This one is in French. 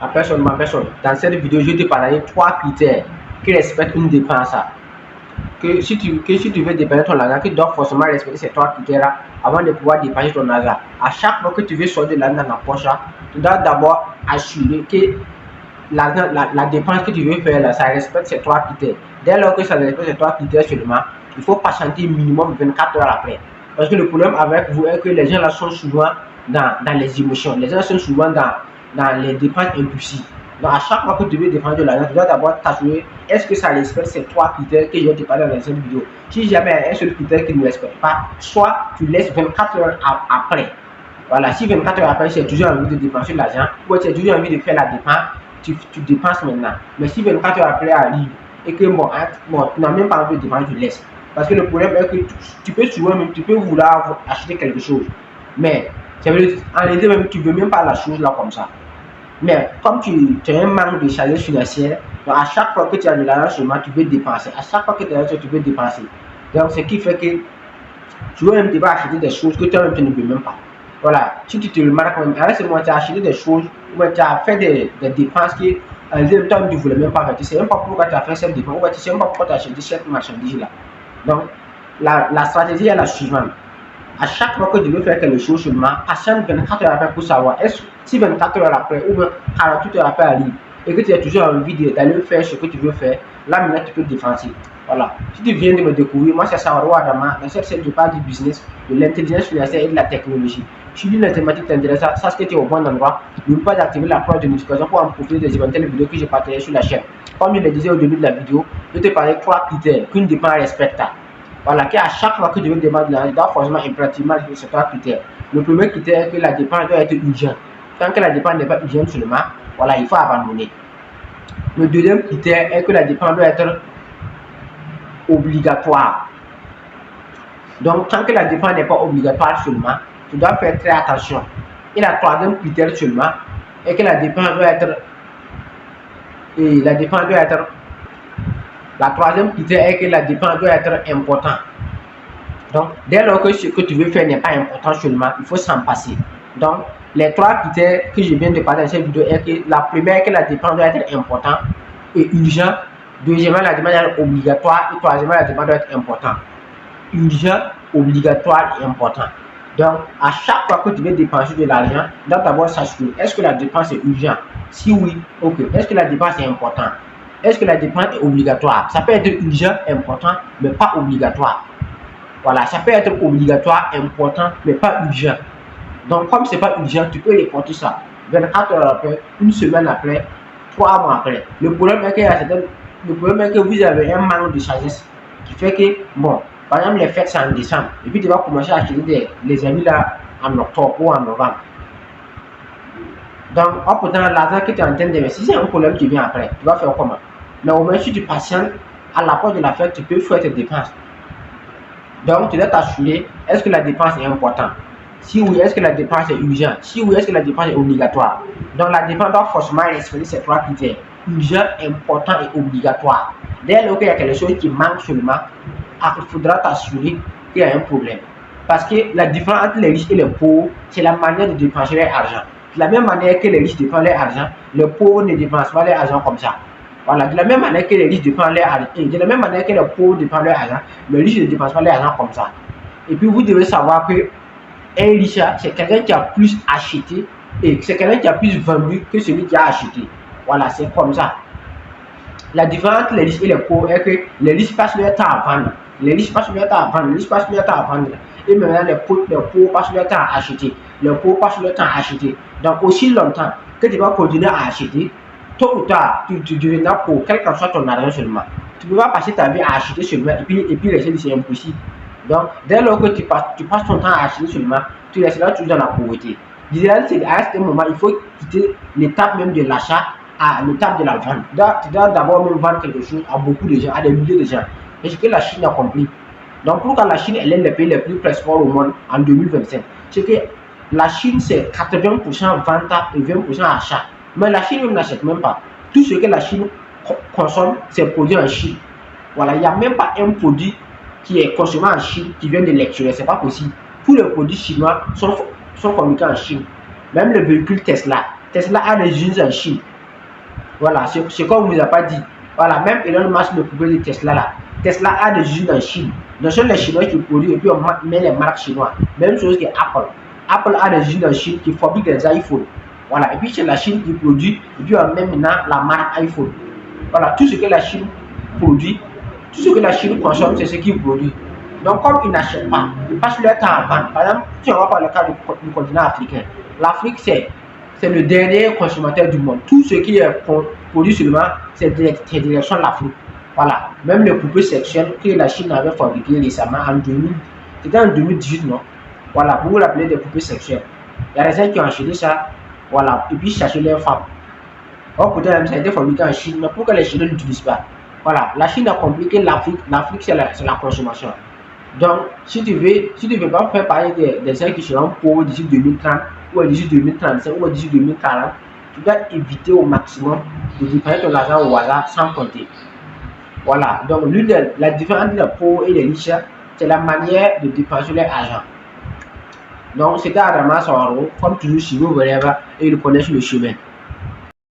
à personne, ma personne. Dans cette vidéo, je vais te parler 3 critères qui respectent une dépense. Que si tu veux dépenser ton argent, tu dois forcément respecter ces 3 critères-là avant de pouvoir dépenser ton argent. À chaque fois que tu veux sortir de l'argent dans la poche, tu dois d'abord assurer que la dépense que tu veux faire là, ça respecte ces 3 critères. Dès lors que ça respecte ces 3 critères seulement, il faut patienter minimum 24 heures après. Parce que le problème avec vous est que les gens là sont souvent dans les émotions. Les gens sont souvent dans les dépenses impulsives. Donc, à chaque fois que tu veux dépenser de l'argent, tu dois d'abord t'assurer est-ce que ça respecte ces 3 critères que je te parle dans cette vidéo. Si jamais il y a un seul critère qui ne respecte pas, soit tu laisses 24 heures après. Voilà, si 24 heures après, tu as toujours envie de dépenser de l'argent, ou tu as toujours envie de faire la dépense, tu dépenses maintenant. Mais si 24 heures après arrive et que tu n'as même pas envie de dépenser, tu laisses. Parce que le problème est que tu peux vouloir acheter quelque chose. Mais en réalité, même, tu ne veux même pas la chose là comme ça. Mais comme tu as un manque de charge financière, donc à chaque fois que tu as de l'argent seulement, tu veux dépenser. À chaque fois que tu as de l'argent, tu veux dépenser. Donc, ce qui fait que tu veux même pas acheter des choses que toi-même tu ne veux même pas. Voilà, si tu te remarques même, à ce moment, tu as acheté des choses, ou tu as fait des dépenses qui, en même temps, tu ne voulais même pas faire. Tu ne sais même pas pourquoi tu as fait cette dépense, ou tu ne sais même pas pourquoi tu as acheté cette marchandise-là. Donc, la stratégie est la suivante. À chaque fois que tu veux faire quelque chose seulement, patiente 24 heures après pour savoir si 24 heures après ou 48 heures après arrive et que tu as toujours envie d'aller faire ce que tu veux faire, là maintenant tu peux défoncer. Voilà. Si tu viens de me découvrir, moi c'est Sawaro Adama. Dans cette série, je parle du business, de l'intelligence financière et de la technologie. Si la thématique t'intéresse, ça que tu es au bon endroit. N'oublie pas d'activer la cloche de notification pour en profiter des éventuelles vidéos que j'ai partagées sur la chaîne. Comme je le disais au début de la vidéo, je te parlais de 3 critères qu'une dépense respecte. Voilà, qu'à chaque fois que tu veux demander l'argent, tu dois forcément impérativement ces 3 critères. Le premier critère est que la dépense doit être urgente. Tant que la dépense n'est pas urgente seulement, voilà, il faut abandonner. Le deuxième critère est que la dépense doit être obligatoire. Donc, tant que la dépense n'est pas obligatoire seulement, tu dois faire très attention. Et la troisième critère seulement est que la dépense doit être la troisième critère est que la dépense doit être importante. Donc, dès lors que ce que tu veux faire n'est pas important seulement, il faut s'en passer. Donc, les 3 critères que je viens de parler dans cette vidéo est que la première est que la dépense doit être importante et urgente. Deuxièmement, la dépense doit être obligatoire. Et troisièmement, la dépense doit être importante. Urgent, obligatoire et important. Donc, à chaque fois que tu veux dépenser de l'argent, tu dois d'abord s'assurer, est-ce que la dépense est urgente? Si oui, ok. Est-ce que la dépense est importante? Est-ce que la dépense est obligatoire? Ça peut être urgent, important, mais pas obligatoire. Voilà, ça peut être obligatoire, important, mais pas urgent. Donc, comme ce n'est pas urgent, tu peux reporter ça 24 heures après, une semaine après, 3 mois après. Le problème est que vous avez un manque de sagesse qui fait que, bon, par exemple, les fêtes c'est en décembre, et puis tu vas commencer à acheter les amis là en octobre ou en novembre. Donc, pourtant, l'argent que tu es en train d'investir, c'est un problème qui vient après. Tu vas faire comment? Mais au moins, si tu patientes, à l'approche de la fête, tu peux faire tes dépenses. Donc, tu dois t'assurer, est-ce que la dépense est importante? Si oui, est-ce que la dépense est urgente? Si oui, est-ce que la dépense est obligatoire? Donc, la dépense doit forcément respecter ces 3 critères. Urgent, important et obligatoire. Dès lors qu'il y a quelque chose qui manque seulement, il faudra t'assurer qu'il y a un problème. Parce que la différence entre les riches et les pauvres, c'est la manière de dépenser leur argent. De la même manière que les riches dépensent leur argent, les pauvres ne dépensent pas leur argent comme ça. Voilà, de la même manière que les riches dépensent leur argent, et de la même manière que les pauvres dépensent leur argent, les riches ne dépensent pas leur argent comme ça. Et puis vous devez savoir que un riche, c'est quelqu'un qui a plus acheté et c'est quelqu'un qui a plus vendu que celui qui a acheté. Voilà, c'est comme ça. La différence entre les riches et les pauvres est que les riches passent leur temps à vendre. Les riches passent leur temps à vendre. Les riches passent leur temps à vendre. Et maintenant, les pauvres passent leur temps à acheter. Les pauvres passent leur temps à acheter. Donc, aussi longtemps que tu vas continuer à acheter, tôt ou tard, tu deviendras pauvre, quel que soit ton argent seulement. Tu ne peux pas passer ta vie à acheter seulement et puis rester, c'est impossible. Donc, dès lors que tu passes ton temps à acheter seulement, tu resteras toujours dans la pauvreté. L'idéal, c'est à ce moment, il faut quitter l'étape même de l'achat à l'étape de la vente. Tu dois d'abord même vendre quelque chose à beaucoup de gens, à des milliers de gens. Et ce que la Chine a compris. Donc, pourquoi la Chine elle est le pays le plus prospère au monde en 2025? C'est que la Chine, c'est 80% vente et 20% achat. Mais la Chine même n'achète même pas. Tout ce que la Chine consomme, c'est produit en Chine. Voilà, il n'y a même pas un produit qui est consommé en Chine qui vient de l'extérieur. C'est pas possible. Tous les produits chinois sont fabriqués en Chine. Même le véhicule Tesla, Tesla a des usines en Chine. Voilà, c'est comme on ne vous a pas dit. Voilà, même Elon Musk, le propriétaire de Tesla là. Tesla a des usines en Chine. Donc, ce sont les Chinois qui produisent et puis on met les marques chinoises. Même chose que Apple. Apple a des usines en Chine qui fabriquent des iPhones. Voilà, et puis c'est la Chine qui produit et puis on met maintenant la marque iPhone. Voilà, tout ce que la Chine produit, tout ce que la Chine consomme, c'est ce qu'ils produit. Donc, comme ils n'achètent pas, ils passent leur temps à vendre. Par exemple, si on va par le cas du continent africain, l'Afrique, c'est le dernier consommateur du monde. Tout ce qui est produit seulement, c'est direction de l'Afrique. Voilà. Même les poupées sexuelles que la Chine avait fabriquées récemment en 2000, c'était en 2018, non? Voilà, vous l'appelez des poupées sexuelles. Il y a des gens qui ont acheté ça, voilà, et puis chercher leurs femmes. Or, pourtant, ça a été fabriqué en Chine, mais pourquoi les Chinois n'utilisent pas? Voilà, la Chine a compliqué l'Afrique. L'Afrique, c'est la consommation. Donc, si tu veux pas faire parler des gens qui seront pauvres d'ici 2030, ou d'ici 2035, ou d'ici 2040, tu dois éviter au maximum de dépenser ton argent au hasard sans compter. Voilà, donc la différence entre les pauvres et les riches, c'est la manière de dépenser leur argent. Donc, c'était Adama Soro, comme toujours, si vous voulez, et il connaît le chemin.